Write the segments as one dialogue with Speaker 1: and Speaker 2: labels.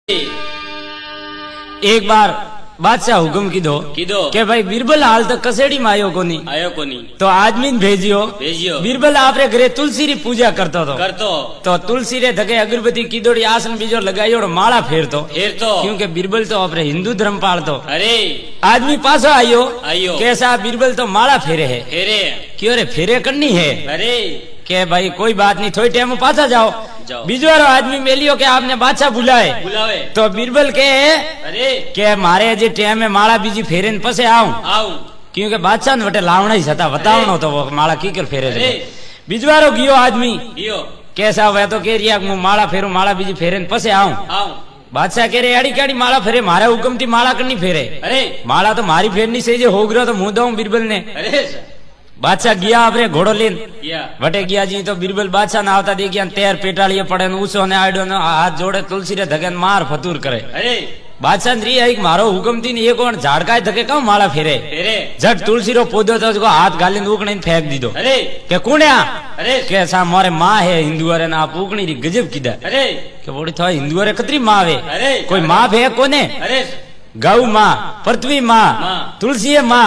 Speaker 1: एक बार बादशाह हुक्म कीधो के भाई बीरबल हाल तक कसेड़ी में आयो कोनी तो आदमी ने भेजियो बीरबल आपरे घरे तुलसी री पूजा करतो तो तुलसी रे धके अगरबत्ती कीधोड़ी आसन बीजो लगायो माला फेरतो क्योंकि बीरबल तो आपरे हिंदू धर्म पालतो। अरे आदमी पासो आयो कैसा बीरबल तो माला फेरे है क्यों रे फेरे करनी है। अरे के भाई कोई बात नहीं थोड़ी टाइम पासा जाओ बीजो आदमी मेलियो के आपने बादशाह बुलाए तो बीरबल के अरे के मारे जे टाइम में माला बीजी फेरे न पसे आऊं क्योंकि बादशाह ने वटे लावना ही था बतावनो तो वो माला की कर फेरे बीजवारो गियो आदमी कैसा हुआ तो कह रिया माला फेरू माला बीजी फेरे न पसे आऊं बादशाह कह रहे अड़ी काड़ी माला फेरे मारा हुक्म थी माला करनी फेरे। अरे माला तो मारी फेरनी से जे हो गयो तो मुंह दऊं बीरबल ने। बादशाह गया आपरे घोड़ो लेन वटे गया जी तो बीरबल बादशाह ना आवता देखिया तैयार पेटाड़िए पड़े ऊसो ने आड़ो ने हाथ जोड़े तुलसी रे धके मार फतूर करे। अरे बादशाह ने एक मारो हुक्म थी ये कौन झाड़का धके कम माला फेरे झट तुलसी रो पौधो तो उसको हाथ गाली उकने फेंक दीदो। अरे के कुण्या अरे कैसा मारे माँ है हिंदू अरे ना आप उकनी री गजब कीदा। अरे के बोली थो हिंदू अरे कतरी माँ आवे कोई माँ है कोने गौ माँ पृथ्वी माँ तुलसी माँ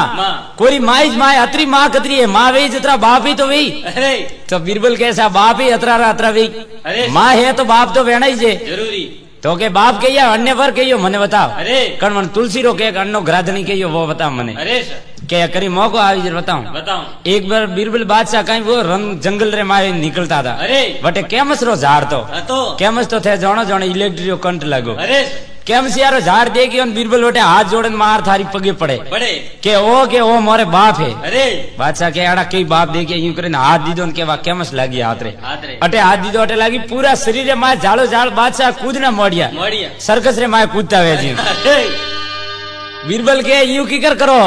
Speaker 1: कोई माई माँ अतरी माँ कतरी है माँ वही जतरा बाप ही तो वही। अरे तो बीरबल कैसा बाप ही अतरा अतरा वही माँ है तो बाप तो वेणा ही जे जरूरी तो के बाप कहियो अन्य पर कहियो मने बताओ। अरे कण मन तुलसी रो के अन्नो ग्राधनी कहियो वो बताओ मने। अरे के करी मौको आई जर बताऊं एक बार बीरबल बादशाह कहीं वो रंग जंगल रे मारे निकलता था। अरे बटे केमस रो झाड़ तो केमस तो थे जोणो जोणो इलेक्ट्रिक कंट लागो। अरे केमस यारो झाड़ देखियो बीरबल बटे हाथ जोड़न मार थारी पगे पड़े के ओ मोरे बाप है। अरे बादशाह के आड़ा कई बाप देखिए यूं करे हाथ दीदो के वा केमस लागी हाथ रे अटे हाथ दीदो अटे लागी पूरा शरीर रे माय झाड़ो झाड़ बादशाह कूदना मोड़िया सर्कस रे माय कूदता वे जी। बीरबल के यूं की करो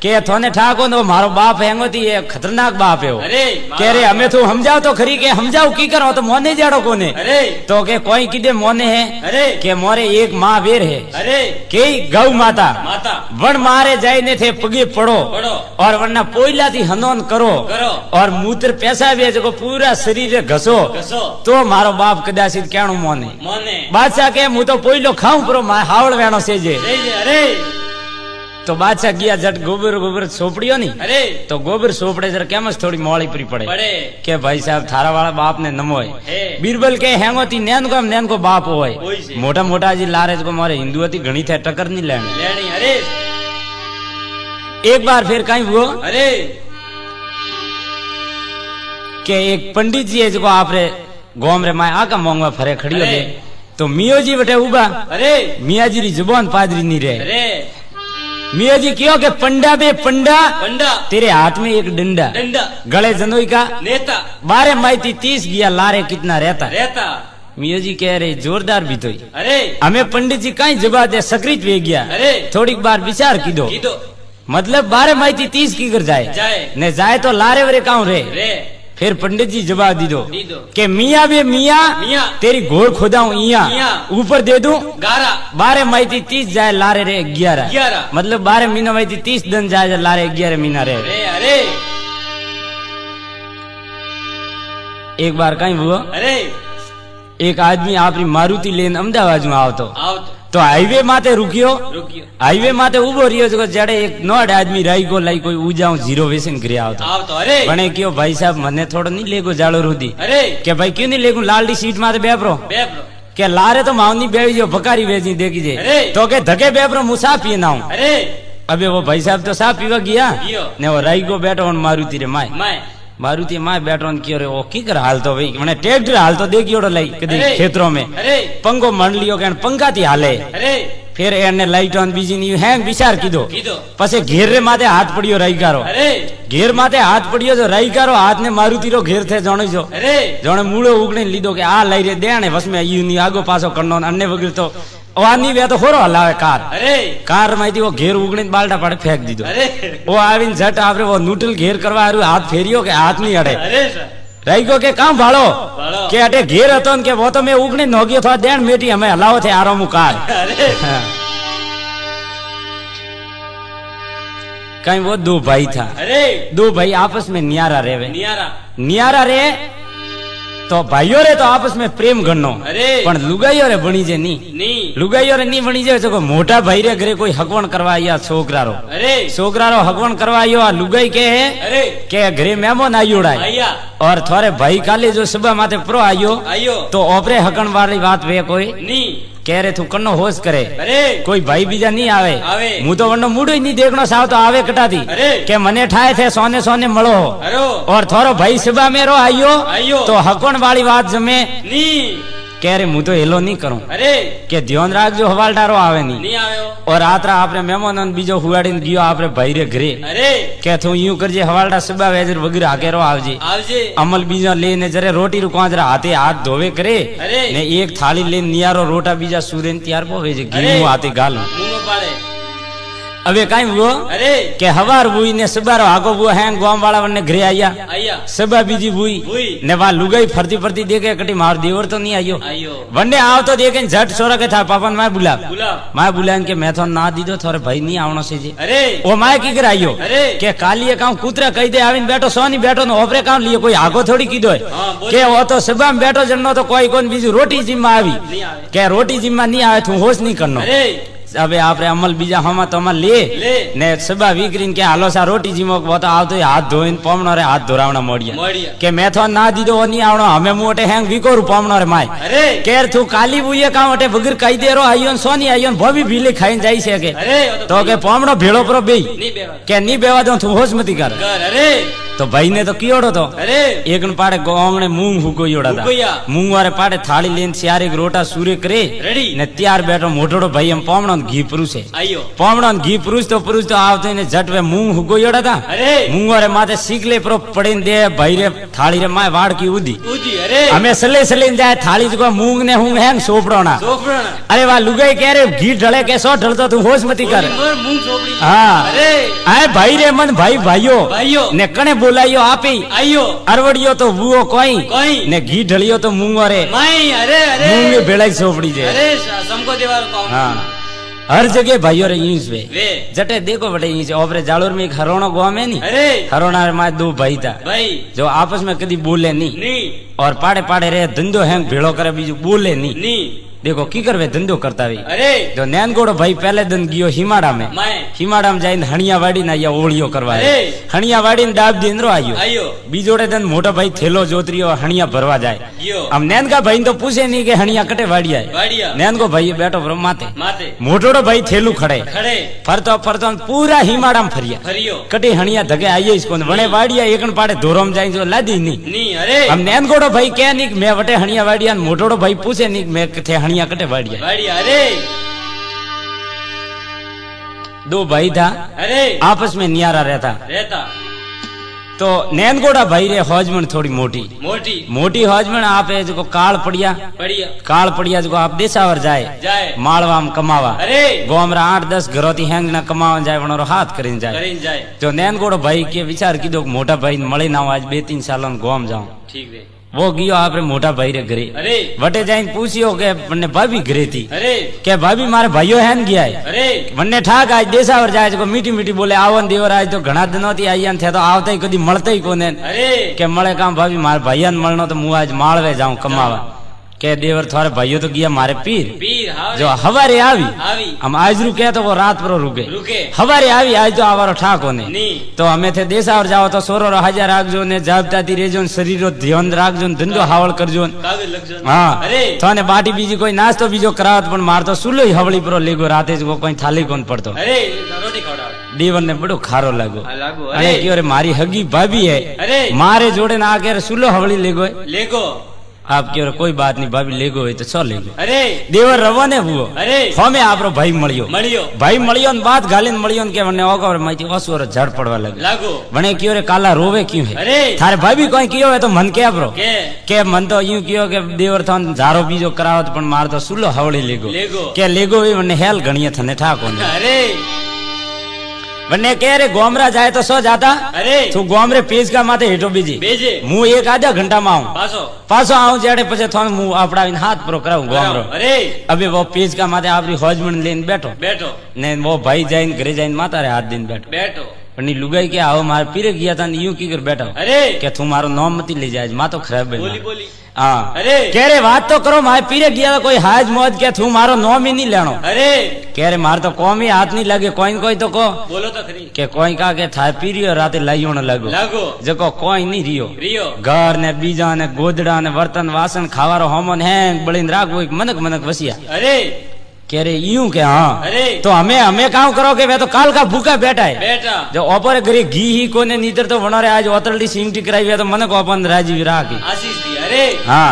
Speaker 1: के थोने ठाको नो मारो बाप हैंगो थी ये खतरनाक बाप है वो। अरे कह रहे हमें तो समझाओ तो खरी के समझाओ की करो तो मोने जाड़ो कोने। अरे तो के कोई किदे मोने है। अरे के मोरे एक माँ बेर है। अरे के गौ माता वन मारे जाए ने थे पगे पड़ो और वरना पोइला थी हनोन करो और मूत्र पैसा भी जो पूरा शरीर घसो तो मारो बाप कदाचित कहणु मोने बादशाह के मुँह तो पोइलो खाऊं परो हावड़ वेणो सेजे। अरे तो बादशाह गया झट गोबर सोपड़ियो नहीं। अरे तो गोबर सोपड़े जरा केमस थोड़ी मोड़ी परी पड़े के भाई साहब थारा वाला बाप ने नमो है। बीरबल के हैंगो थी नैन को बाप होए मोटा मोटा जी लारे को मारे हिंदू थी घणी थे टक्कर नहीं लेनी। अरे एक बार फिर कहीं वो अरे के एक पंडित जी है जो आपरे गोम रे माय आका मोंगवा फरे खड़ियो दे तो मियो जी बटे उबा। अरे मिया जी री जुबान पादरी नहीं रहे। मिया जी क्यों के पंडा बे पंडा तेरे हाथ में एक डंडा गले जनोई का नेता 12 माइती 30 गया लारे कितना रहता मिया जी कह रहे जोरदार भी तो। अरे हमें पंडित जी कहीं जवाब दे सकरीत वे गया। अरे थोड़ी बार विचार की दो मतलब 12 माइती 30 की कर जाए न जाए तो लारे वरे काऊ रे। फिर पंडित जी जवाब दी दो के मियाँ बे मियाँ तेरी घोड़ खोदाऊं इया ऊपर दे दूं 12 माइती 30 जाए लारे रे 11 मतलब 12 महीना माइती 30 दिन जाए लारे 11 महीना रे। अरे एक बार कहीं हुआ। अरे एक आदमी आपरी मारुति लेन अमदावाद में आवतो तो हाईवे माते रुकियो हाईवे माते उबो रियो जो जड़े एक नोड आदमी राई को लाई कोई उजाऊ जीरो वेसन गिरया आवतो। अरे बने क्यों भाई साहब मने थोड़ो नहीं लेगो जालो रुदी। अरे के भाई क्यों नहीं लेगो लालडी सीट माते बेपरो के लारे तो माउनी बेवी जो भकारी वेजी देखी जे तो के धके बेपरो मुसा पिए ना हूं। अरे अबे वो भाई साहब तो साफ पीवा गया ने वो राई को बैठो और मारुति रे मारुति माय बैठो क्यों रे वो की कर हाल तो भाई मैंने ट्रैक्टर हाल तो देखियो लाई कदी क्षेत्रों में पंगो मन लियो के पंखा थी हाले। अरे फिर एने लाइट ऑन बीजी नहीं है विचार कीधो पसे घेर रे माथे हाथ पड़ियो राईकारो। अरे घेर माथे हाथ पड़ियो जो राईकारो हाथ ने मारुति रो घेर थे जोणे जो जोणे मूळो उगणे लीधो के आ लई रे देणे बस में यू नी आगो पासो करनो अन्य वगैरह तो वानी वे तो होरो हलावे कार। अरे कार माइती वो घेर उगने बाल्टा पड़े फेंक दीदो। अरे वो आविन झट आपरे वो नूटल घेर करवा हारू हाथ फेरियो के हाथ नहीं अड़े। अरे राई को के काम भाड़ो के अटे घेर हतो के वो तो मैं उगने नोगियो था देन मेटी हमें हलाओ थे आरो मुकार। अरे कहीं वो दो भाई था। अरे दो भाई आपस में नियारा रे तो भाइयों रे तो आपस में प्रेम गणनो पण लुगाईयो रे बनी जे नी लुगाईयो रे नी बनी जे तो मोटा भाई रे घरे कोई हगवण करवा आया छोकरारो हगवण करवा आयो आ लुगाई के है के घरे मेहमान आयोड़ा और थोड़े भाई काले जो सुबह माथे प्रो आयो तो ओपरे हकण वाली बात वे कोई नी कह रहे तू कन्नो होश करे कोई भाई बीजा नहीं आवे मु तो वन्नो मुड़ो ही नहीं देखनो साव तो आवे कटा दी के मने ठाए थे सोने सोने मलो और थोरो भाई सुबह मेरो आयो तो हकण वाली बात जमे नी कह रहे मु तो हेलो नहीं करूं के ध्यान राख जो हवालदारो आवे नहीं और रात्रा आपने मेहमान बीजो हुआड़ी गयो आपरे भाई रे घरे के तू यूं करजे हवालदार सुबह वेजर वगैरह आकेरो आवजे अमल बीजा लेने जरे रोटी रुकवा जरा हाथे हाथ धोवे करे ने एक थाली लेन नियारो रोटा बीजा सूरेन तैयार पोवे जे घी हाथे गाल अबे काई वो के हवार बुई ने सुबारो आगो वो हैं गांव वाला वने घरे आया सुबह बीजी बुई ने वा लुगाई फरती फरती देखे कटी मार देवर तो नहीं आयो वने आव तो देखे झट सोरा के था पापन मैं बुला के मैं तो ना दीदो थोड़े भाई नहीं आवनो से जे ओ माय की करायो के कालिए काऊ कुतरा कही दे आविन बैठो सोनी बैठो न ओपरे काऊ लिए कोई आगो थोड़ी कीधो के वो तो सुबह में बैठो जन्नो तो कोई कोन बीजू रोटी जिम्मा आवी के रोटी जिम्मा नहीं आवे तू होश नहीं करनो अबे आपरे अमल बीजा हमा तो अमल ले ने सुबह वीकरीन के हालो सा रोटी जीमो वो तो आवतो हाथ धोइन पमणो रे हाथ धोरावना मोड़िया के मैं तो ना दीदो ओ नहीं आवणो हमें मोटे हैंग वीको रु पमणो रे माय केर तू काली बुए कावटे बगर कई देरो आयोन सोनी आयोन भोबी भीले खाइन जाई से के तो के पमणो भेड़ो पर बेई के नी बेवा दो तू होश मती कर तो भाई ने तो कियोड़ो तो एक न पाड़े गोंगणे मूंग हुको योड़ा था मूंग वाले पाड़े थाली लेन सियारे रोटा सूर्य करे ने तैयार बैठो मोटोड़ो भाई हम पमणो घी पुरुष है पमणो घी पुरुष तो आवते ने झट वे मूंग हुको योड़ा था मूंग वाले माथे सीखले प्रो पड़े दे भाई रे थाली रे माय वाड़ की उदी हमें सले सले जाए थाली जो मूंग ने हुंग हैंग सोपड़ोना अरे वा लुगाई कह रे घी ढले के सो ढलतो तू होश मती कर हां आए भाई रे मन भाई भाइयों ने कने बोलायो आपी आयो अरवड़ियो तो वो कोई ने घी ढलियो तो मूंग रे मूंग में बेड़ाई सोपड़ी जे समको देवार कौन हां हर जगह भाइयों रे यूं वे जटे देखो बटे यूं से ओपरे जालोर में एक हरोणो गांव में नहीं हरोणा में दो भाई था जो आपस में कभी बोले नहीं और पाड़े पाड़े रे धंधो हैंग भेड़ो करे बीजू बोले नहीं देखो की करवे धंधो करता वे जो नैनगोड़ो भाई पहले दिन गियो हिमाड़ा में जाइन हणिया वाड़ी ना या ओलियो करवा हणिया वाड़ी ने दाब दिन रो आयो बीजोड़े दिन मोटा भाई थेलो जोतरियो हणिया भरवा जाए हम नैन का भाई तो पूछे नहीं के हणिया कटे वाड़ी आए नैन को भाई बैठो ब्रो माते मोटोड़ो भाई थेलू खड़े फरतो फरतो पूरा हिमाड़ा में फरिया कटे हणिया धगे आइए इसको वणे वाड़िया एकन पाड़े धोरम जाए जो लादी नहीं हम नैनगोड़ो भाई कह नहीं मैं वटे हणिया वाड़िया मोटोड़ो भाई पूछे नहीं मैं थे हणिया कटे वाड़िया दो भाई था आपस में नियारा रहता तो नैनगोड़ा भाई रे हौजमन थोड़ी मोटी हौजमन आप जो काल पड़िया जो आप देसावर जाए मालवाम कमावा गोमरा 8-10 घरों थी हैंग ना कमावा जाए वनो हाथ करीन जाए तो नैनगोड़ो भाई के विचार की दो मोटा भाई मळे ना आज 2-3 सालन गोम जाऊं ठीक है वो गियो आपरे मोटा भाई रे घरे वटे जाइन पूछियो के मने भाभी घरे थी के भाभी मारे भाइयों हैन गया है मने ठाक आज देसावर जाए जो मीठी मीठी बोले आवन देवर आज तो घणा दिनों थी आईयान थे तो आवते ही कदी मळते ही कोने के मळे काम भाभी मारे भाईयान मळनो तो मु आज माळवे जाऊं कमावा के देवर थारे भाइयों तो गया मारे पीर जो हवारे आवी हम आज रुके तो वो रात पर रुके हवारे आवी आज तो आवारो ठाक होने तो हमें थे देश और जाओ तो सोरो हजार राखजो ने जवाबदारी रेजो शरीर ध्यान राखजो धंधो हावल करजो हाँ थाने बाटी बीजी कोई नाश्तो बीजो करावत पण मारतो सुलो ही हवली पर लेगो राते जो कोई थाली कोन पड़तो देवर ने बड़ो खारो लागो अरे क्यों रे मारी हगी भाभी है मारे जोड़े ना आके सुलो हवली लेगो आप क्यों कोई बात नहीं भाभी लेगो है तो चल लेगो देवर रवाने हुओ हमें आपरो भाई मळियो न बात गालिन मळियो के वने ओगोर माइती ओसोर झड़ पड़वा लागो वने क्यों रे काला रोवे क्यों है थारे भाभी कोई कियो है तो मन के आपरो के मन तो यूं कियो के देवर थान झारो बीजो करावत पण मार तो सुलो हवली लेगो के लेगो वने हेल गणिया थने ठा कोने वने कह रे गोमरा जाए तो सो जाता तू गोमरे पेज का माथे हेठो बीजी मु 1-आधा घंटा में आऊं पासो आऊं जेड़े पछे थोन मु आपड़ा इन हाथ पर कराऊं गोमरो अबे वो पेज का माथे आपरी हौजमन लेन बैठो ने वो भाई जाइन घरे जाइन माता रे हाथ दिन बैठो પણ લુગાઈ કે આવો મારે પીરે ગયા था यूं की कर बैठा अरे के तू मारो नाम मत ले जाए मां तो खराब है बोली हाँ अरे कह रे बात तो करो मारे पीरे गया कोई हाज मौज के तू मारो नाम ही नहीं लेनो अरे कह रे मार तो कौम ही हाथ नहीं लगे कोई तो को बोलो तो खरी के कोई का के था पीरियो राते लाइयो न लगो जको कोई नहीं रियो घर ने बीजा ने गोदड़ा ने बर्तन वासन खावारो होमन है बड़ीन राख वो मनक वसिया अरे कह रहे यूं के हाँ अरे तो हमें काम करो के वे तो काल का भूखा बैठा है बेटा जो ऊपर घरे घी ही कोने नीतर तो बना रहे आज ओतरडी सिमटी कराई हुआ तो मन को अपन राजी राखी आशीष दी अरे हाँ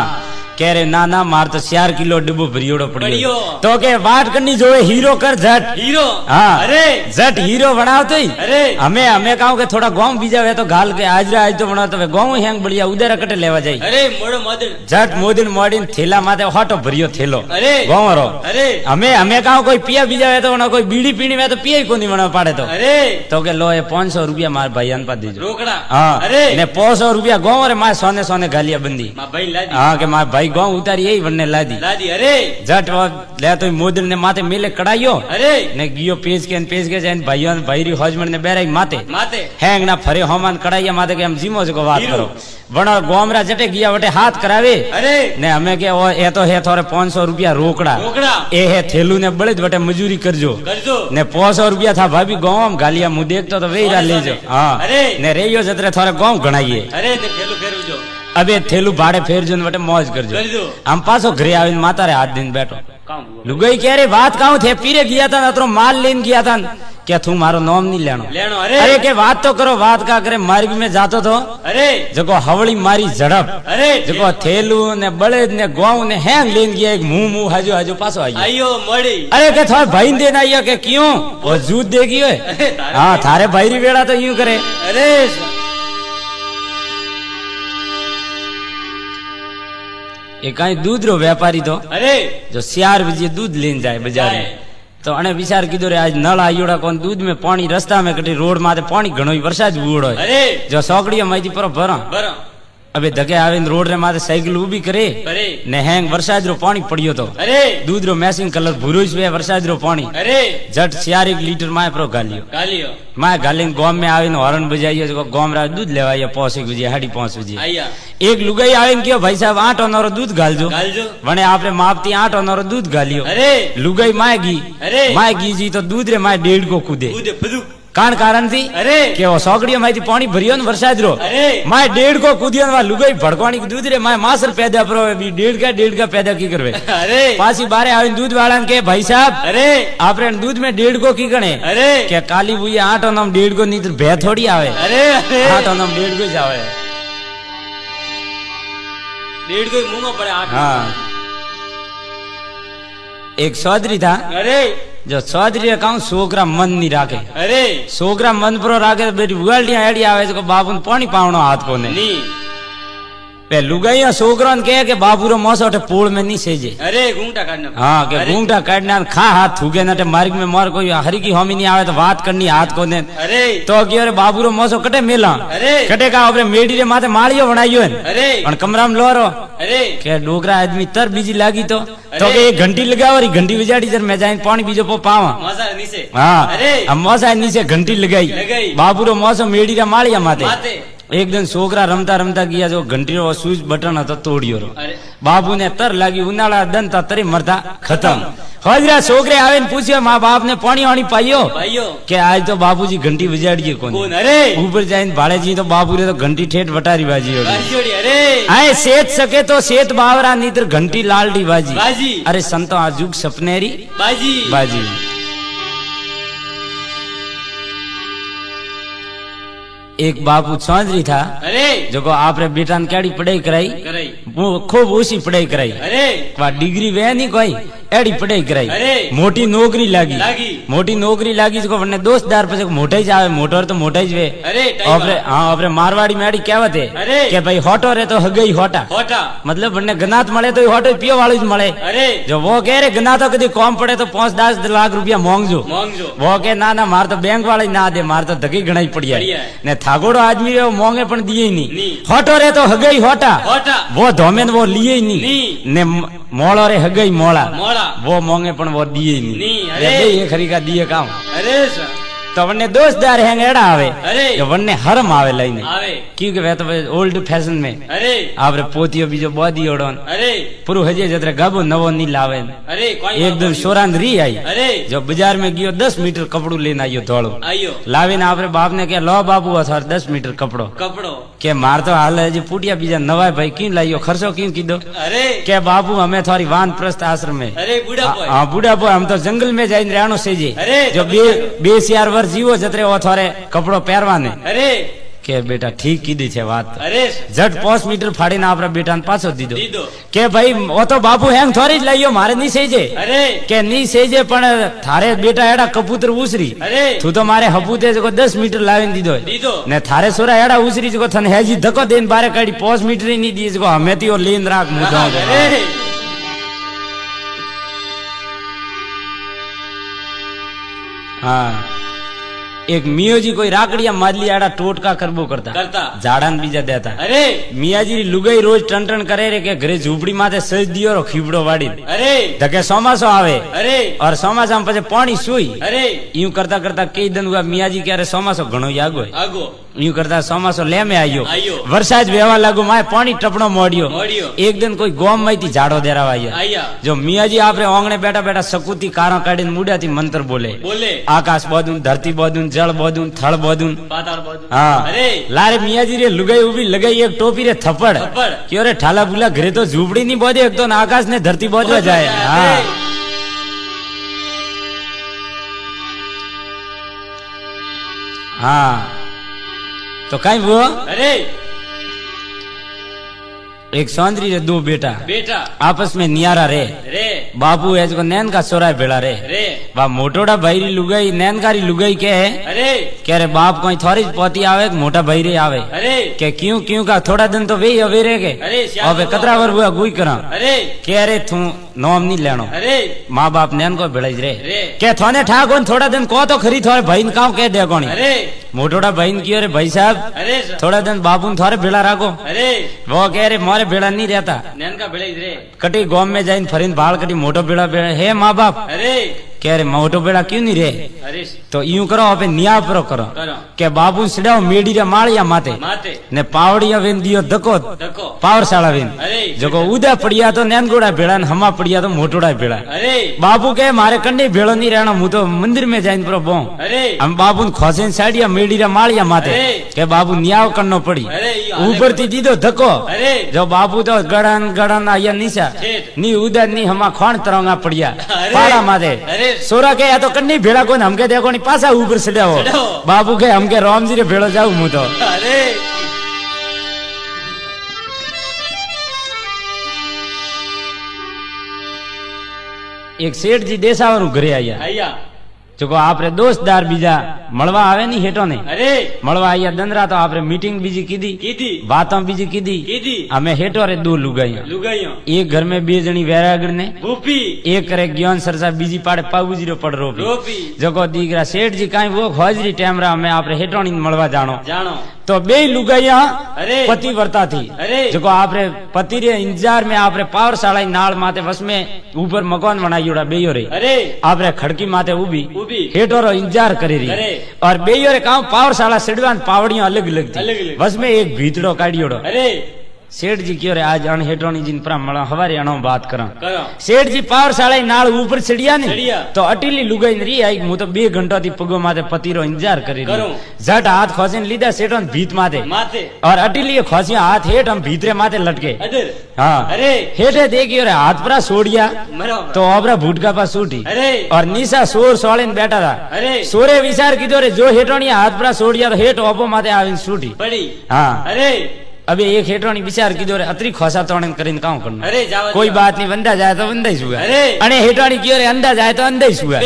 Speaker 1: कह रहे ना मार तो 4 किलो डिब्बो भरियोड़ो पड़ियो तो के बात करनी जो हीरो कर झट हीरो हाँ अरे झट हीरो बनाओ तो अरे हमें कहूं के थोड़ा गाँव बीजा वे तो गाल के आज तो बनाओ तो गाँव हैंग बढ़िया उधर कटे लेवा जाए अरे झट मोदिन मोडिन थेला माथे हटो भरियो थेलो अरे गाँव रो अरे हमें कहूं कोई पिया बीजा वे तो कोई बीड़ी पीनी में तो पिया ही कोनी बना पाड़े तो अरे तो के लो ये 500 रुपया मार भाई अनपा दीजिए रोकड़ा हाँ अरे ने 500 रुपया गाँव रे मार सोने गालिया बंदी हाँ के मार भाई गाँव उतारी यही बनने लादी अरे झट ले तो मोदिन ने माथे मेले कड़ाइयो अरे ने गियो पेज के जाइन भाइयों भाईरी हजबंड ने बेराई माथे हैंग ना फरे होमान कड़ाइया माथे के हम जीमो को बात करो बना गोमरा जटे गया वटे हाथ करावे अरे ने हमें के वो ए तो है थोड़े 500 रुपया रोकड़ा ए है थेलू ने बड़े बटे मजूरी करजो ने 500 रुपया था भाभी गाँव गालिया मुँह देखतो तो वेरा ले जो हाँ ने रेयो जतरे थोड़े गाँव गणाइए अरे ने थेलू फेरवजो अबे थेलू भाड़े फेर जो बटे मौज करजो हम पासो घरे आवे माता रे हाथ दिन बैठो लुगाई कह रहे बात कहूं थे पीरे गया था ना तो माल लेन गया था क्या तू मारो नाम नहीं लेनो अरे के बात तो करो बात का करे मार्ग में जातो तो अरे जको हवली मारी झड़प अरे जको थेलू ने बड़े ने गाँव ने हैंग लेन गया एक मुंह हाजो पासो आइयो मड़ी अरे के थोड़ा भाई देना आइयो के क्यों वो जूत देगी हाँ थारे भाई वेड़ा तो यूं करे अरे एक कहीं दूध रो व्यापारी तो अरे जो 4 बजे दूध लेन जाए बाजार में तो अने विचार कीधो रे आज नल आयोड़ा कोन दूध में पानी रस्ता में कटी रोड माथे पानी घणो वरसाद बूड़ो अरे जो सोकड़िया माइती पर भरा अबे धके आवे रोड रे माथे साइकिल उभी करे ने हैंग वरसाद रो पानी पड़ियो तो अरे दूध रो मैसिंग कलर भूरोज वे वरसाद रो पानी अरे झट 4 लीटर माय प्रो गालियो माय गालिन गांव में आवे हॉर्न बजाइयो जो गांव रा दूध लेवाइयो 5 बजे 5:30 बजे आया एक लुगाई आवे ने भाई साहब 8 अनारो दूध गालजो वने आपने मापती 8 अनारो दूध गालियो अरे लुगाई माय गी जी तो दूध रे माय 1.5 को कूदे कान कारण थी अरे के वो सोकड़िया माई पानी भरियो न वरसाद रो अरे माय 1.5 को कूदियो न लुगाई भड़कवानी दूध रे माय मासर पैदा करो 1.5 का पैदा की करवे अरे पासी बारे आवे दूध वाला के भाई साहब अरे आपरे दूध में 1.5 को की गणे अरे के काली बुई 8 अनम 1.5 को नी तो भे थोड़ी आवे अरे 8 अनम 1.5 को जावे 1.5 को मुंह में पड़े 8 हां एक चौधरी था अरे जो चौधरी कहूं सोकरा मन नहीं राखे अरे सोकरा मन पर राखे तो बेटी उगाड़िया एडी आवे तो बाबू ने पानी पावनो हाथ को नहीं पे लुगाइया सोकरा ने कहे के बाबू रो मोसो अटे पोल में नहीं सेजे अरे घूंटा काटना हाँ के घूंटा काटना खा हाथ थूके न मार्ग में मार कोई हरी की होमी नहीं आवे तो बात करनी हाथ को ने अरे तो क्यों रे बाबू रो मोसो कटे मेला अरे कटे का अपने मेडी रे माथे मालियो बनाइयो अरे पण कमरा में लोरो अरे के डोकरा आदमी तर बीजी लागी तो के एक घंटी लगाओ और घंटी बजाड़ी जर मैं जाए पानी बीजो पो पावा मौसा नीचे हाँ अरे हम मौसा नीचे घंटी लगाई बाबू रो मौसो मेडी रा मालिया माथे एक दिन सोकरा रमता गया जो घंटी रो स्विच बटन था तोड़ियो रो बाबू ने तर लगी उनाड़ा दन था तरी मरता खत्म हजरा सोकरे आवे ने पूछियो माँ बाप ने पानी वानी पाइयो के आज तो बाबूजी घंटी बजाड़िए कौन अरे ऊपर जाइन भाड़े जी तो बाबू रे तो घंटी ठेठ बटारी बाजी अरे आए सेत सके तो सेत बावरा नीतर घंटी लालडी बाजी अरे संतो आजुक सपनेरी बाजी एक बापू चौधरी था अरे जो को आपरे बेटा ने केड़ी पढ़ाई कराई वो खूब ऊसी पढ़ाई कराई अरे वा डिग्री वे नहीं कोई एडी पढ़ाई कराई अरे मोटी नौकरी लागी जो वने दोस्तदार पे मोटा ही जावे मोटर तो मोटा ही वे अरे आपरे हां आपरे मारवाड़ी में एडी कहवत है के भाई होटो रे तो हगई होटा मतलब वने गनात मळे तो होटो पियो वालो ज मळे अरे जो वो कह रे गनात कदी कम पड़े तो 5-10 लाख रुपया मांगजो वो के ना मार तो बैंक वाले ना दे मार तो धकी गणाई पड़िया ने थागोड़ो आदमी रे मोंगे पण दिए ही नहीं होटो रे तो हगई होटा वो धोमेन वो लिए ही नहीं ने मोळो रे हगई मोळा वो मोंगे पण वो दिए ही नहीं अरे ये खरी का दिए काम अरे तो वन्ने दोस्तदार हैंगे एड़ा आवे
Speaker 2: अरे
Speaker 1: तो वन्ने हरम आवे लईने
Speaker 2: आवे
Speaker 1: क्योंकि वे तो ओल्ड फैशन में
Speaker 2: अरे
Speaker 1: आपरे पोतियो बीजो बोदी ओडोन
Speaker 2: अरे
Speaker 1: पूरो हजे जतरे गाबो नवो नी लावे
Speaker 2: अरे कोई
Speaker 1: एकदम सोरान री आई
Speaker 2: अरे
Speaker 1: जो बाजार में गयो 10 मीटर कपड़ू लेने आयो धोळो
Speaker 2: आयो
Speaker 1: लावीने आपरे बाप ने के लो बाबू अथार 10 मीटर कपड़ो
Speaker 2: कपड़ो
Speaker 1: के मार तो हाल हजे पुटिया बीजा नवा भाई क्यों लाइयो खर्चो क्यों कीधो
Speaker 2: अरे
Speaker 1: के बाबू हमें थारी वानप्रस्थ आश्रम में
Speaker 2: अरे बूढ़ा
Speaker 1: हाँ बूढ़ा पो हम तो जंगल में जाइन रहनो सेजे
Speaker 2: अरे
Speaker 1: जो बे सियार वर जीवो जतरे ओ थारे कपड़ो पहरवाने
Speaker 2: अरे
Speaker 1: के बेटा ठीक कीधी छे बात
Speaker 2: अरे
Speaker 1: झट 5 मीटर फाड़ीने आपरा बेटाने पाछो दीधो
Speaker 2: दीदो
Speaker 1: के भाई ओ तो बाबू हैंग थोड़ी ज लाइयो मारे नी सेजे
Speaker 2: अरे
Speaker 1: के नी सेजे पण थारे बेटा एड़ा कबूतर उसरी
Speaker 2: अरे
Speaker 1: तू तो मारे हपूते जो 10 मीटर लावीने दीधो
Speaker 2: दीदो
Speaker 1: ने थारे सोरा एड़ा उसरी जो थने हेजी धक्को देन बारे काडी 5 मीटर ही नी दी जो हमें ती और लेन राख मुदा
Speaker 2: अरे
Speaker 1: हाँ एक मियो जी कोई राकड़िया मारली आड़ा टोटका करबो करता झाड़ान बीजा देता
Speaker 2: अरे
Speaker 1: मिया जी लुगाई रोज टन टन करे रे के घरे झूपड़ी माथे सज दियो रो खीबड़ो वाड़ी
Speaker 2: अरे
Speaker 1: धके सोमासो आवे
Speaker 2: अरे
Speaker 1: और सोमासा में पछे पानी सुई
Speaker 2: अरे
Speaker 1: यूं करता करता कई दिन हुआ मिया जी के अरे सोमासो घणो आगो
Speaker 2: आगो
Speaker 1: यूं करता सोमासो ले में आयो
Speaker 2: आयो
Speaker 1: वरसाद वेवा लागो माए पानी टपणो मोड़ियो
Speaker 2: मोड़ियो
Speaker 1: एक दिन कोई गोम में थी झाड़ो देरावा
Speaker 2: आया
Speaker 1: जो मिया जी आपरे ओंगणे बैठा बैठा सकुती कारा काढीने मुड्या थी मंत्र बोले
Speaker 2: बोले
Speaker 1: आकाश बोदून धरती बोदून जल बोदून थड़ बोदून
Speaker 2: पाताल बोदून
Speaker 1: हाँ
Speaker 2: अरे
Speaker 1: लारे मिया जी रे लुगाई उभी लगाई एक टोपी रे थप्पड़ क्यों रे ठाला बुला घरे तो झूपड़ी नहीं बोदे एक तो आकाश ने धरती बोदवा जाए हाँ हाँ तो कहीं वो
Speaker 2: अरे
Speaker 1: एक सौंदरी रे दो बेटा
Speaker 2: बेटा
Speaker 1: आपस में नियारा रे
Speaker 2: रे
Speaker 1: बाबू है जो नैन का सोरा भेड़ा रे
Speaker 2: रे
Speaker 1: बा मोटोड़ा भाई लुगाई नैनकारी लुगाई के है
Speaker 2: अरे
Speaker 1: कह रे बाप कोई थोड़ी पोती आवे मोटा भाई रे आवे
Speaker 2: अरे
Speaker 1: के क्यों क्यों का थोड़ा दिन तो वे अवे रे के
Speaker 2: अरे
Speaker 1: अबे कतरा वर हुआ गुई करा
Speaker 2: अरे
Speaker 1: कह रे तू नोम नहीं लेनो
Speaker 2: अरे
Speaker 1: माँ बाप नैन को भेड़ाई रे
Speaker 2: रे
Speaker 1: के थोने ठाक थोड़ा दिन को तो खरी थोड़े भाई ने काव कह दे कोनी
Speaker 2: अरे
Speaker 1: मोटोड़ा भाई ने कियो रे भाई साहब
Speaker 2: अरे
Speaker 1: थोड़ा दिन बाबू थोड़े भेड़ा राखो
Speaker 2: अरे
Speaker 1: वो कह रे मोरे भेड़ा नहीं रहता
Speaker 2: नैन का भेड़ा रे
Speaker 1: कटी गांव में जाइन फरीन बाल कटी मोटो भेड़ा भेड़ा हे माँ बाप
Speaker 2: अरे
Speaker 1: कह रे मोटो भेड़ा क्यों नहीं रे
Speaker 2: अरे
Speaker 1: तो यूं करो अपने निया पर करो
Speaker 2: करो
Speaker 1: के बाबू सिड़ाओ मेडी रे माळिया माते
Speaker 2: माते
Speaker 1: ने पावड़िया वेन दियो धक्को
Speaker 2: धक्को
Speaker 1: पावरशाला वेन
Speaker 2: अरे
Speaker 1: जो उदा पड़िया तो नैनगोड़ा भेड़ा ने हमा पड़िया तो मोटोड़ा भेड़ा
Speaker 2: अरे
Speaker 1: बाबू के मारे कंडे भेड़ो नहीं रहना मु तो मंदिर में जाइन पर बो
Speaker 2: अरे
Speaker 1: हम बाबू ने खोसेन साड़िया मेडी रे माळिया माते के बाबू नियाव करनो पड़ी
Speaker 2: अरे
Speaker 1: ऊपर थी दीदो धक्को
Speaker 2: अरे
Speaker 1: जो बाबू तो गड़न गड़न आया निशा नी उदा नी हमा खोण तरंगा पड़िया पाड़ा माते
Speaker 2: अरे
Speaker 1: सोरा के या तो कन्नी भेड़ा को हमके देखो नहीं पासा ऊपर सिड़ाओ बाबू के हमके राम जी रे भेड़ो जाऊ मु तो
Speaker 2: अरे
Speaker 1: एक सेठ जी देसावर घरे आया
Speaker 2: आया
Speaker 1: जो आपरे दोस्तदार बीजा मळवा आवे नहीं हेटो ने
Speaker 2: अरे
Speaker 1: मळवा आया दंदरा तो आपरे मीटिंग बीजी कीधी बातों बीजी कीधी हमें हेटो रे दो लुगाइया एक घर में 2 जणी वैरागड़ ने
Speaker 2: भूपी
Speaker 1: एक करे ज्ञान सरसा बीजी पाड़े पाबूजी रो पड़ रोपी जको दीकरा सेठ जी काई वो खोजरी टेमरा में आपरे हेटोनी मळवा जानो तो बे लुगाइया पति वर्ता थी जो आपरे पति रे इंतजार में आपरे पावरशाला नाल माते वस में ऊपर मकान बनाईयोड़ा बेयो रे आपरे खड़की माते उभी हेठो रो इंतजार करे रही और बेयो रे काम पावरशाला सिड़वान पावड़ियां अलग अलग थी बस में एक भीतड़ो काढ़ियोड़ो सेठ जी क्यों रे आज अण हेठोनी जिन पर मला हवारे अणो बात करा सेठ जी पावरशाला नाल ऊपर सिड़िया ने तो अटीली लुगाई री आई मु तो 2 घंटा थी पगो माते पति रो इंतजार करी झट हाथ खोसीन लीधा सेठोन भीत माते और अटीली खोसी हाथ हेठ हम भीतरे माते लटके हाँ अरे हेठे देखियो रे हाथ परा सोड़िया तो ओबरा भूटका पा सूटी और निशा सोर सोळीन बैठा था सोरे विचार कीधो रे जो हेठोनी हाथ परा सोड़िया तो हेठ ओपो माते आवीन सूटी हाँ अरे अबे एक हेठोनी विचार कीधो रे अतरी खोसा तोड़न करीन काऊ करनो कोई बात नहीं वंदा जाए तो वंदा ही सुगा अने हेठोनी कियो रे अंदा जाए तो अंदा ही सुगा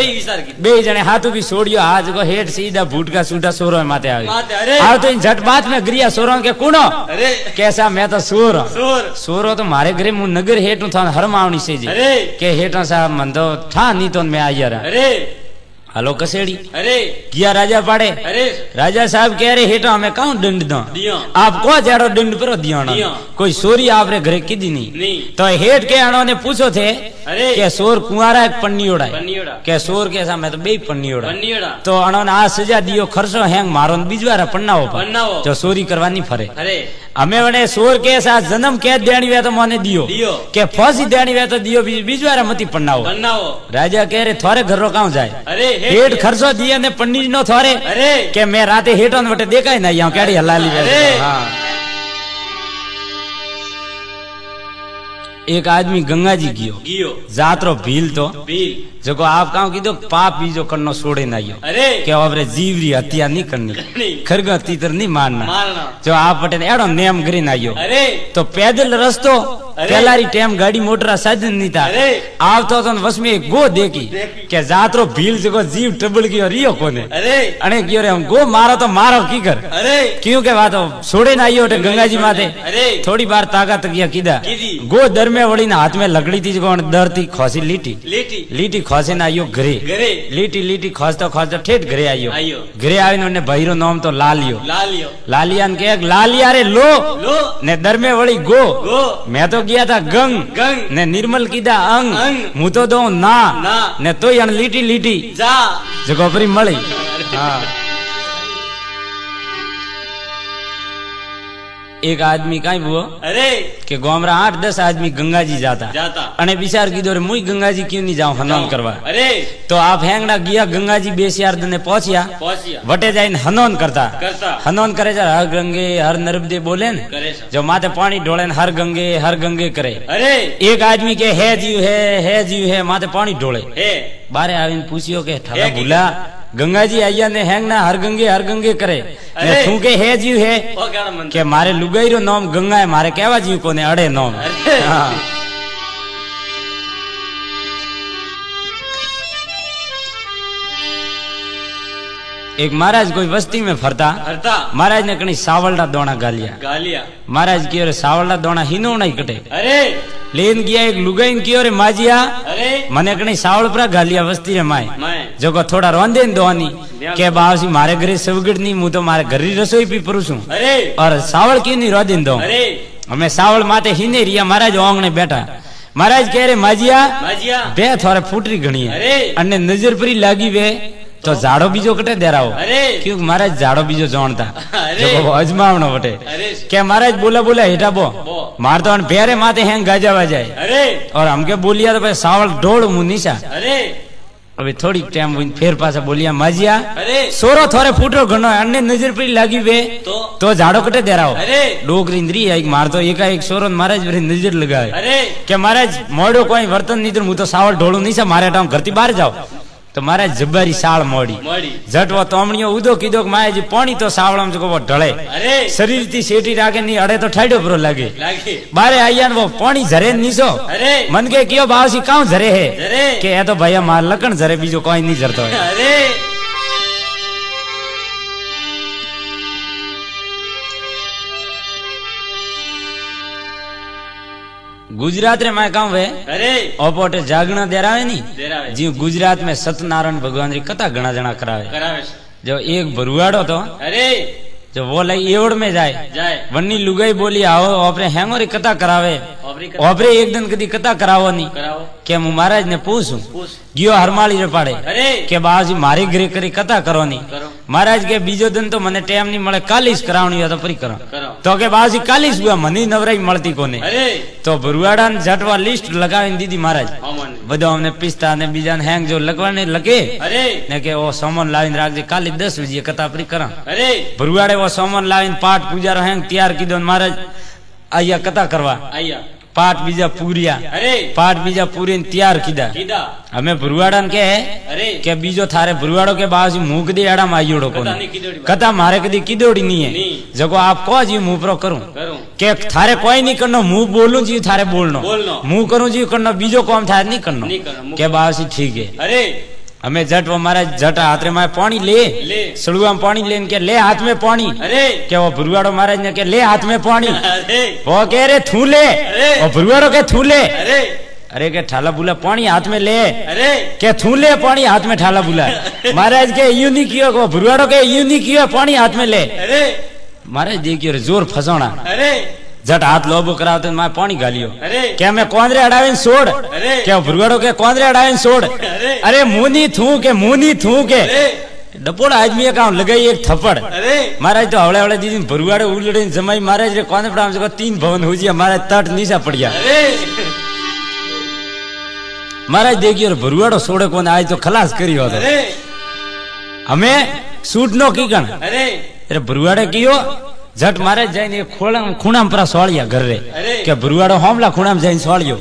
Speaker 1: बे जने हाथू भी सोड़ियो आज को हेठ सीधा भूटका सूटा सोरो माते आवे आ तो इन झट बात में गरिया सोरो के कुणो कैसा मैं तो सोरो तो मारे घरे मु नगर हेठू था हरमावनी से जी के हेठो सा मन तो ठा नी तो मैं आया रे हलो कसेड़ी
Speaker 2: अरे
Speaker 1: किया राजा पाड़े
Speaker 2: अरे
Speaker 1: राजा साहब कह रहे हेठा हमें कौन दंड दो आप को जाड़ो दंड पर दियो कोई सोरी आपरे घरे कीधी नहीं तो हेठ के आनो ने पूछो थे
Speaker 2: अरे
Speaker 1: के सोर कुंवारा एक पन्नीओड़ा के सोर के सामने तो बे पन्नीओड़ा तो अणो ने आ सजा दियो खर्चो हैंग मारो बीजवारा पन्नाओ जो सोरी करवानी फरे
Speaker 2: अरे
Speaker 1: हमें वने सोर के साथ जन्म कैद देनी वे तो मने दियो के फांसी देनी वे तो दियो बीजवारा मती पन्नाओ राजा कह रहे थोरे घर रो काऊ जाए
Speaker 2: अरे
Speaker 1: हेठ खर्चो दिए ने पन्नी नो थोरे
Speaker 2: अरे के
Speaker 1: मैं राते हेठो ने वटे देखाय ना यहाँ केड़ी हलाली वे हां एक आदमी गंगा जी गियो जात्रो भील तो जो आप कहो कीधो पाप बीजो करनो छोड़े ना यो
Speaker 2: अरे
Speaker 1: के आपरे जीवरी हत्या नहीं करनी खरगा तीतर नहीं मारना जो आप पटे एड़ो नेम करी ना यो
Speaker 2: अरे तो
Speaker 1: पैदल रस्तो पहलारी टाइम गाड़ी मोटर साधन नहीं था आप तो वस में गो देखी के जात्रो भील जो जीव टबल की रियो कोने
Speaker 2: अरे
Speaker 1: अने कियो रे हम गो मारो तो मारो की कर
Speaker 2: अरे क्यों
Speaker 1: के बात छोड़े ना यो गंगा जी माथे
Speaker 2: अरे
Speaker 1: थोड़ी बार ताकत किया कीदा गो दर में वड़ी ना हाथ में लकड़ी थी जो दर थी खोसी लीटी खोसे ना आयो घरे लीटी खोजतो ठेठ घरे आयो घरे आवीने ने भाईरो नाम तो लालिया ने के लालिया रे लो ने दर में वड़ी गो मैं तो गया था गंग ने निर्मल कीदा अंग मु तो दो ना ने तो यन लीटी
Speaker 2: जा
Speaker 1: जको परी मળી हां एक आदमी काई वो
Speaker 2: अरे
Speaker 1: के गोमरा 8-10 आदमी गंगा जी जाता अने विचार कीधो रे मुई गंगा जी क्यों नहीं जाऊं हनन करवा
Speaker 2: अरे तो
Speaker 1: आप हैंगड़ा गया गंगा जी बेसियार ने पहुंचिया वटे जाइन हनन करता हनन करे जा हर गंगे हर नर्मदे बोले न जो माथे पानी ढोले हर गंगे करे अरे एक आदमी के है जीव है माथे पानी ढोले बारे आवीने पूछियो के थारा भूला गंगा जी आइया ने हैंग ना हर गंगे करे तू के है जीव है के मारे लुगाई रो नाम गंगा है मारे केवा जीव कोने अड़े नाम हां एक महाराज कोई बस्ती में फरता महाराज ने कहीं सावलडा दोना गालिया महाराज की सावलडा दोना हिनो नहीं कटे अरे लेन गया एक लुगाइन की और माजिया अरे मने कहीं सावल पर गालिया बस्ती रे माए जो को थोड़ा रोंदे दोनी के बावसी मारे घरे सवगड़ नहीं मु तो मारे घर री रसोई पी परुसू अरे और सावल क्यों नहीं रोदिन दो अरे हमें सावल माते हिने रिया महाराज ओंगने बैठा महाराज कह रहे माजिया बे थोड़े फूटरी घणी है अने नजर परी लागी वे तो झाड़ो बीजो कटे देराओ क्यों महाराज झाड़ो बीजो जोणता जो अजमावनो वटे के महाराज बोला हेठा बो मार तो पेरे माथे हैंग गाजा बजाए अरे और हमके बोलिया तो भाई सावल ढोल मुनीसा अरे अभी थोड़ी टाइम फेर पासा बोलिया माजिया अरे सोरो थोड़े फूटो घणो अन्य नजर पड़ी लागी वे तो झाड़ो कटे देराओ अरे डोकरी इंद्री एक मार तो एक सोरो महाराज मेरी नजर लगाए अरे के महाराज मोड़ो कोई वर्तन नहीं तो मु तो सावल ढोलू नहीं सा मारे टाइम घर थी बाहर जाओ तो महाराज जब्बारी साल मोड़ी झट वो तोमणियो उदो कीधो माए जी पानी तो सावळम जो वो ढळे शरीर थी सेटी राखे नहीं अड़े तो ठाडो प्रो लागे बारे आया वो पानी झरे नीसो मन के कियो बावसी काऊ झरे है के ए तो भैया मार लकण झरे बीजो कोई नहीं झरतो है अरे गुजरात रे मैं कहूं वे अरे ओपोटे जागना देरावे नहीं जी गुजरात में सत्यनारायण भगवान री कथा घना जना करावे जो एक भरुआड़ो तो अरे जो वो लाई एवड़ में जाए वन्नी लुगाई बोली आओ आपरे हैंगो री कथा करावे ओपरे एक दिन कदी कथा करावो नहीं के मु महाराज ने पूछूं गियो हरमाली रे पाड़े अरे के बाजी मारी घरे करी कथा करो नहीं महाराज के बीजो दिन तो मने टाइम नहीं मळे कालीस करावणी हो तो परी करो तो के बाजी कालीस हुआ मनी नवराई मळती कोने अरे तो भरुआड़ा ने झटवा लिस्ट लगावीने दीदी महाराज बधो हमने पिस्ता ने बीजा ने हैंग जो लगवाने लगे अरे ने के ओ सामान लावीने राखजे काली 10 बजे कथा परी करा अरे भरुआड़े वो सामान लावीने पाठ पूजा रो हैंग तैयार कीधो महाराज आया कथा करवा आया पाठ बीजा पूरिया अरे पाठ बीजा पूरी तैयार कीदा हमें भरुआड़ा के अरे के बीजो थारे भरुआड़ो के बाजू मुंह कदी एड़ा मायोड़ो को कथा मारे कदी कीदोड़ी नहीं है जको आप को जी मुंह प्रो करूं के थारे कोई नहीं करनो मुंह बोलूं जी थारे बोलनो मुंह करूं जी करनो बीजो काम थारे नहीं करनो के बाजू ठीक है अरे हमें झट वो महाराज झट हाथ में पानी ले सड़ुआ में पानी लेन के ले हाथ में पानी अरे क्या वो भरुआड़ो महाराज ने के ले हाथ में पानी वो कह रहे थू ले वो भरुआड़ो के थू ले अरे के ठाला बुला पानी हाथ में ले, अरे के थू ले पानी हाथ में ठाला बुला। महाराज के यूं नहीं किया, भुरवाड़ो के यूं नहीं किया, पानी हाथ में ले। अरे महाराज देखियो जोर फसाना, अरे झट हाथ लोबो करावते मैं पानी गालियो। अरे क्या मैं कोंदरे अड़ावे छोड़, अरे क्या भुरवाड़ो के कोंदरे अड़ावे छोड़। अरे मुनी थू के डपोड़ा आदमी का लगाई एक थप्पड़। अरे महाराज तो हवड़े हवड़े दीदी भुरवाड़े उलड़े जमाई महाराज रे कोंदरे पड़ा 3 भवन हो जिया, महाराज तट नीचा पड़ गया। महाराज देखियो भुरवाड़ो सोड़े कोने आज तो खलास करी हो। हमें सूट नो की गण, अरे भुरवाड़े कियो झट महाराज जाइने खूणा पर सोड़िया घर रे, क्या भुरवाड़ो हमला खूणा में जाइन सोड़ियो।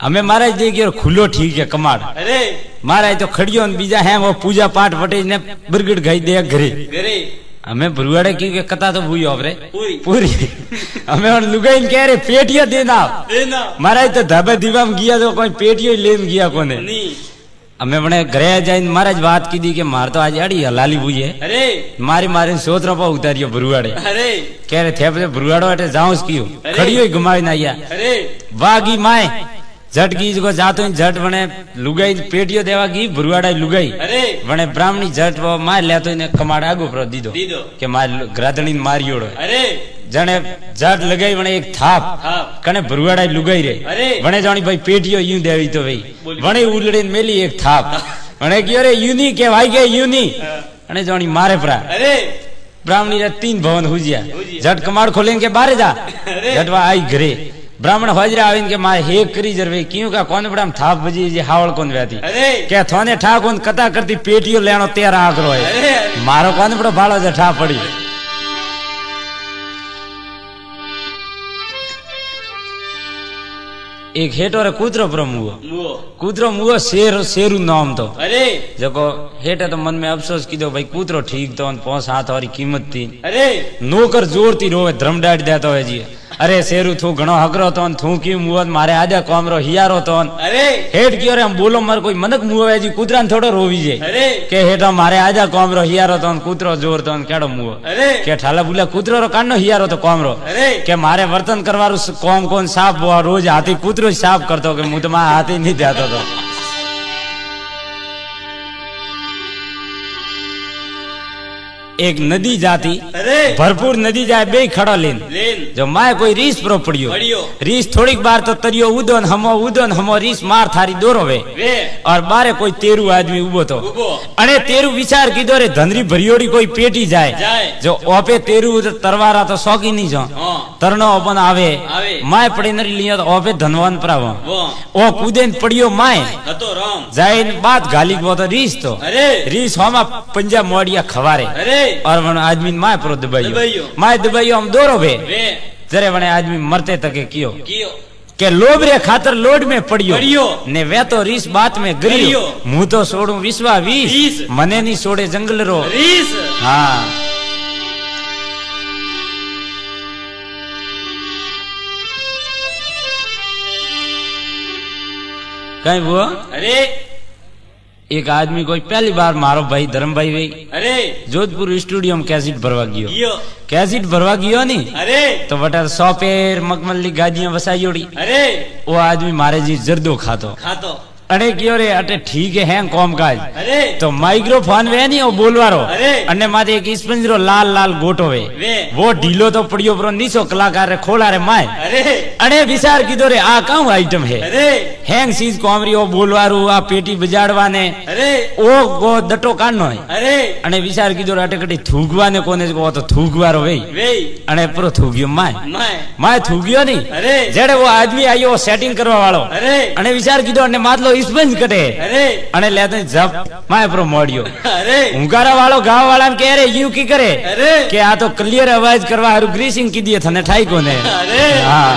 Speaker 1: हमें महाराज देखियो खुलो ठीक है कमाड़। अरे महाराज तो खड़ियो बीजा है वो पूजा पाठ वटे ने बिरगड़ गई दे घरे। हमें भुरवाड़े की कथा तो हुई होरे पूरी। हमें और लुगाइन कह रहे पेटिया देना, महाराज तो धाबे दीवा में गया तो कोई पेटियो लेन गया कोने। हमें बने घरे जाइन महाराज बात की दी के मार तो आज अड़ी हलाली हुई है। अरे मारी सोच रहा उतारियो भुरवाड़े। अरे कह रहे थे भुरवाड़ो अटे जाऊं कियो खड़ियो घुमाई ना। अरे वागी माए झट की को जातो झट बने लुगाई पेटियो देवा की भुरवाड़ा लुगाई। अरे बने ब्राह्मणी झट वो मार ले तो इन्हें कमाड़ आगो पर दीदो के मार ग्रादणी मारियोड़ो। अरे जने झट लगाई बने एक थाप कने भुरवाड़ा लुगाई रे। अरे बने जानी भाई पेटियो यूं देवी तो भाई बने उलड़े मेली एक थाप बने कियो रे यूनी के भाई के यूनी अने जानी मारे परा। अरे ब्राह्मणी रे 3 भवन हो जिया झट कमाड़ खोलेंगे बारे जा झट वा आई घरे ब्राह्मण हजरा आवीन के मारे हेक करी जरवे क्यों का कोन बड़ा थाप बजी जे हावल कोन व्याती। अरे के थाने ठा कोन कथा करती पेटियो लेनो तेरा आकरो है मारो कोन बड़ा भालो जे ठा पड़ी। एक हेटो रे कूतरो मुओ शेरू नाम तो। अरे जको हेटे तो मन में अफसोस की दो भाई कूतरो ठीक तो 5 हाथ वाली कीमत थी। अरे नौकर जोरती रोवे धर्म डाट देता है जी। अरे शेरू थू घणो हकरो तो थू की मुवत मारे आजा कोमरो हियारो तो। अरे हेट कियो रे हम बोलो मर कोई मनक मुवे जी कूतरा थोड़ो रोवी जे। अरे के हेटा मारे आजा कोमरो हियारो तो कूतरो जोर तो केड़ो मुवो। अरे के ठाला बुला कूतरो रो कानो हियारो तो कोमरो। अरे के मारे वर्तन करवारो कोन साफ वो रोज हाथी कूतरो साफ करतो के मुंह तो मा हाथी नहीं जातो तो। एक नदी जाती भरपूर नदी जाए बे खड़ो लेन जो माए कोई रीस प्रो पड़ियो रीस थोड़ी बार तो तरियो उदोन हमो रीस मार थारी दोरो वे और बारे कोई तेरू आदमी उबो तो अने तेरू विचार की दोरे धनरी भरियोड़ी कोई पेटी जाए जो ओपे तेरू तरवारा तो शौकी नहीं जो तरनो अपन आवे माए पड़ी नरी लियो तो ओपे धनवान प्रावो ओ कूदेन पड़ियो माए जाए बात गाली को तो रीस रीस होमा पंजा मोड़िया खवारे और वन आदमी माए प्रो दबाइयो हम दोरो भे जरे वने आदमी मरते तके कियो के लोभ रे खातर लोड में पड़ियो ने वे तो रीस बात में गरियो मुंह तो सोड़ू विश्वा 20 मने नहीं सोड़े जंगल रो रीस। हाँ कहीं वो अरे एक आदमी कोई पहली बार मारो भाई धर्म भाई भाई अरे जोधपुर स्टूडियो में कैसेट भरवा गयो नी। अरे तो बटा 100 पेर मखमली गादियां वसाई ओड़ी। अरे वो आदमी मारे जी जर्दो खातो अरे क्यों रे अटे ठीक है कॉम काज। अरे तो माइक्रोफोन वे नहीं वो बोलवारो अने माथे एक स्पंजरो लाल गोटो वे वो ढीलो तो पड़ियो पर नीचो कलाकार रे खोला रे माए। अरे विचार की दो रे आ काऊ आइटम है हैंग चीज कॉमरी वो बोलवारू आ पेटी बजाड़वाने ओ गो दटो कानो है। अरे अने विचार की दो रे अटे कटी थूकवाने कोने को तो थूकवारो वे अने पूरो थूकियो माए थूकियो नहीं। अरे जेड़े वो आदमी आयो सेटिंग करवा वालो अने विचार की दो ने मातलो स्पंज कटे अने लेते जब माए प्रो मोड़ियो। अरे हुंकारा वालो गांव वाला कह रे यूं की करे के आ तो क्लियर आवाज करवा हारू ग्रीसिंग की दिए थने ठाई कोने। अरे हां